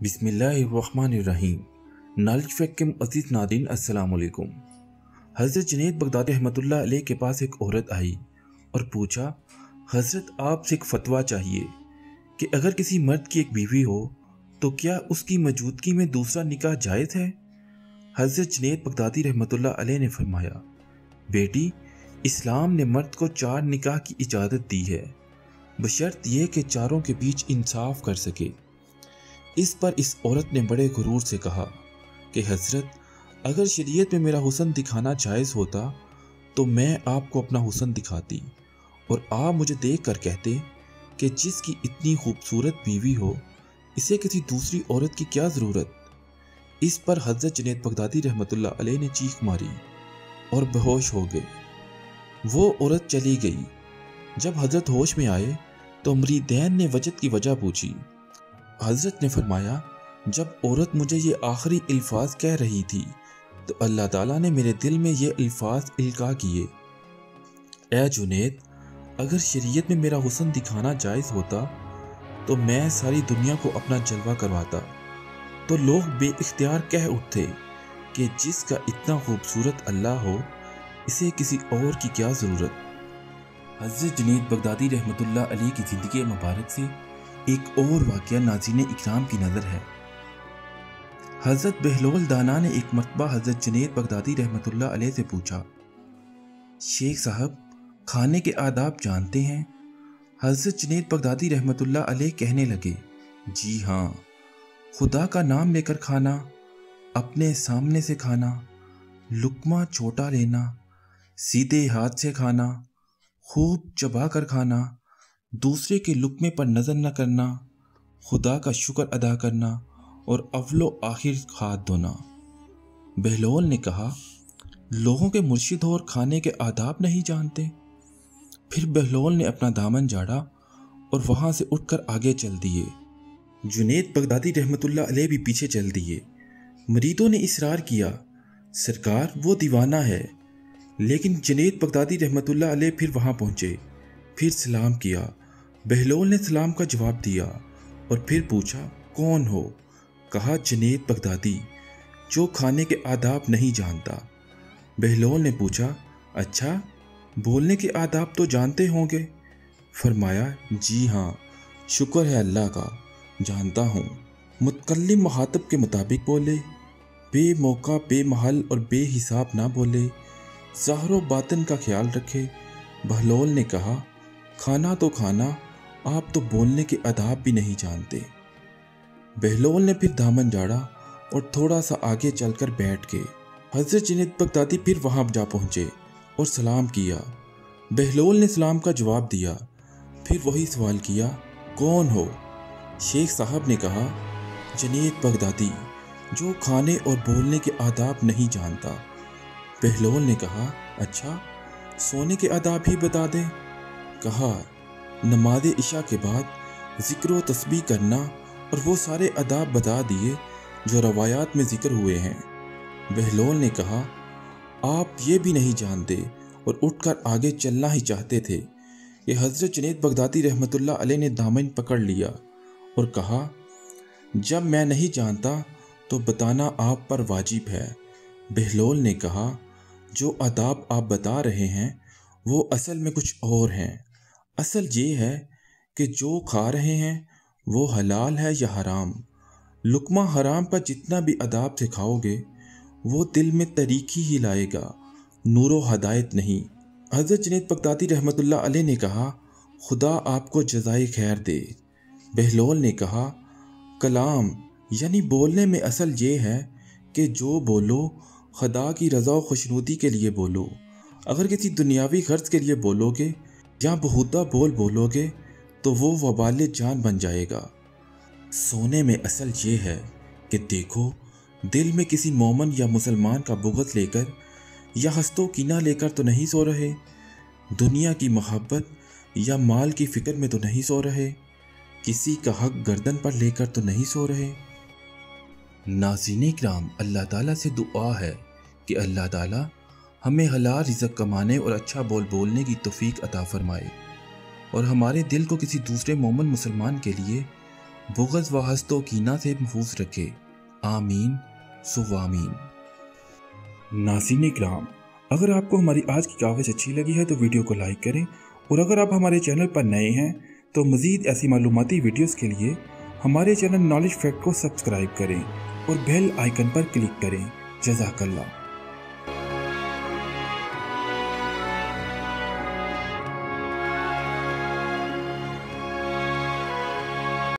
बिस्मिल्लाहिर्रहमानिर्रहीम। Knowledge fact के अज़ीज़ Nadreen अस्सलाम वालेकुम। हज़रत जुनैद बगदादी रहमतुल्लाह अलैह के पास एक औरत आई और पूछा, हज़रत आपसे एक फ़तवा चाहिए कि अगर किसी मर्द की एक बीवी हो तो क्या उसकी मौजूदगी में दूसरा निकाह जायज़ है? हज़रत जुनैद बगदादी रहमतुल्लाह अलैह ने फरमाया, बेटी, इस्लाम ने मर्द को 4 निकाह की इजाज़त दी है, बशर्त यह कि चारों के बीच इंसाफ कर सके। इस पर इस औरत ने बड़े गुरूर से कहा कि हज़रत, अगर शरीयत में मेरा हुस्न दिखाना जायज़ होता तो मैं आपको अपना हुस्न दिखाती और आप मुझे देख कर कहते कि जिसकी इतनी खूबसूरत बीवी हो इसे किसी दूसरी औरत की क्या ज़रूरत। इस पर हज़रत जुनैद बगदादी रहमतुल्लाह अलैह ने चीख मारी और बेहोश हो गए। वो औरत चली गई। जब हज़रत होश में आए तो मुरीदैन ने वजद की वजह पूछी। हज़रत ने फरमाया, जब औरत मुझे ये आखिरी अल्फाज कह रही थी तो अल्लाह ताला ने मेरे दिल में ये अल्फाज इल्का किए, ए जुनैद, अगर शरीयत में मेरा हुस्न दिखाना जायज़ होता तो मैं सारी दुनिया को अपना जलवा करवाता। तो लोग बेइख्तियार कह उठते कि जिसका इतना खूबसूरत अल्लाह हो इसे किसी और की क्या ज़रूरत। हज़रत जुनैद बगदादी रहमतुल्लाह अलैह की ज़िंदगी मुबारक से एक और वाक़या नाज़रीन इकराम की नज़र है। हज़रत बहलोल दाना ने एक मरतबा हज़रत जुनैद बगदादी रहमतुल्लाह अलैह से पूछा, शेख साहब, खाने के आदाब जानते हैं? हज़रत जुनैद बगदादी रहमतुल्लाह अलैह कहने लगे, जी हाँ, खुदा का नाम लेकर खाना, अपने सामने से खाना, लुक़मा छोटा लेना, सीधे हाथ से खाना, खूब चबा कर खाना, दूसरे के लुक़मे पर नज़र न करना, खुदा का शुक्र अदा करना और अव्वलो आखिर हाथ धोना। बहलोल ने कहा, लोगों के मुर्शिद हो और खाने के आदाब नहीं जानते। फिर बहलोल ने अपना दामन झाड़ा और वहाँ से उठकर आगे चल दिए। जुनैद बगदादी रहमतुल्लाह अलैह भी पीछे चल दिए। मरीदों ने इसरार किया, सरकार वो दीवाना है। लेकिन जुनैद बगदादी रहमतुल्लाह अलैह फिर वहाँ पहुँचे, फिर सलाम किया। बहलोल ने सलाम का जवाब दिया और फिर पूछा, कौन हो? कहा, जुनैद बगदादी, जो खाने के आदाब नहीं जानता। बहलोल ने पूछा, अच्छा, बोलने के आदाब तो जानते होंगे? फरमाया, जी हाँ, शुक्र है अल्लाह का, जानता हूँ। मुतकल्लिम मुखातब के मुताबिक बोले, बे मौका बे महल और बेहिसाब ना बोले, ज़ाहिर व बातिन का ख्याल रखे। बहलोल ने कहा, खाना तो खाना, आप तो बोलने के आदाब भी नहीं जानते। बहलोल ने फिर दामन झाड़ा और थोड़ा सा आगे चलकर बैठ गए। हज़रत जुनैद बगदादी फिर वहाँ जा पहुँचे और सलाम किया। बहलोल ने सलाम का जवाब दिया। फिर वही सवाल किया, कौन हो? शेख साहब ने कहा, जुनैद बगदादी, जो खाने और बोलने के आदाब नहीं जानता। बहलोल ने कहा, अच्छा, सोने के आदाब ही बता दें? कहा, नमाज इशा के बाद ज़िक्र व तस्बीह करना और वो सारे आदाब बता दिए जो रवायात में ज़िक्र हुए हैं। बहलोल ने कहा, आप ये भी नहीं जानते और उठकर आगे चलना ही चाहते थे कि हज़रत जुनैद बगदादी रहमतुल्लाह अलैह ने दामन पकड़ लिया और कहा, जब मैं नहीं जानता तो बताना आप पर वाजिब है। बहलोल ने कहा, जो आदाब आप बता रहे हैं वो असल में कुछ और हैं। असल ये है कि जो खा रहे हैं वो हलाल है या हराम। लुक़मा हराम पर जितना भी अदाब से खाओगे वो दिल में तरीक़ी ही लाएगा, नूर व हदायत नहीं। हज़रत जुनैद बगदादी रहमतुल्लाह अलैह ने कहा, खुदा आपको जज़ाए खैर दे। बहलोल ने कहा, कलाम यानी बोलने में असल ये है कि जो बोलो खुदा की रज़ा व खुशनुदी के लिए बोलो। अगर किसी दुनियावी गर्ज के लिए बोलोगे या बहुदा बोल बोलोगे तो वो वबाल जान बन जाएगा। सोने में असल ये है कि देखो, दिल में किसी मोमन या मुसलमान का बुग़्ज़ लेकर या हस्तो कीना लेकर तो नहीं सो रहे, दुनिया की मोहब्बत या माल की फ़िक्र में तो नहीं सो रहे, किसी का हक गर्दन पर लेकर तो नहीं सो रहे। नाज़रीन इकराम, अल्लाह ताला से दुआ है कि अल्लाह ताला हमें हलाल रिज़्क़ कमाने और अच्छा बोल बोलने की तौफ़ीक अता फ़रमाए और हमारे दिल को किसी दूसरे मोमिन मुसलमान के लिए بغض و حسد و کینہ سے محفوظ رکھے، آمین سو آمین۔ ناظرین اکرام، اگر آپ کو ہماری آج کی کاوش اچھی لگی ہے تو ویڈیو کو لائک کریں، اور اگر آپ ہمارے چینل پر نئے ہیں تو مزید ایسی معلوماتی ویڈیوز کے لیے ہمارے چینل نالج فیکٹ کو سبسکرائب کریں اور بیل آئیکن پر کلک کریں۔ جزاک اللہ۔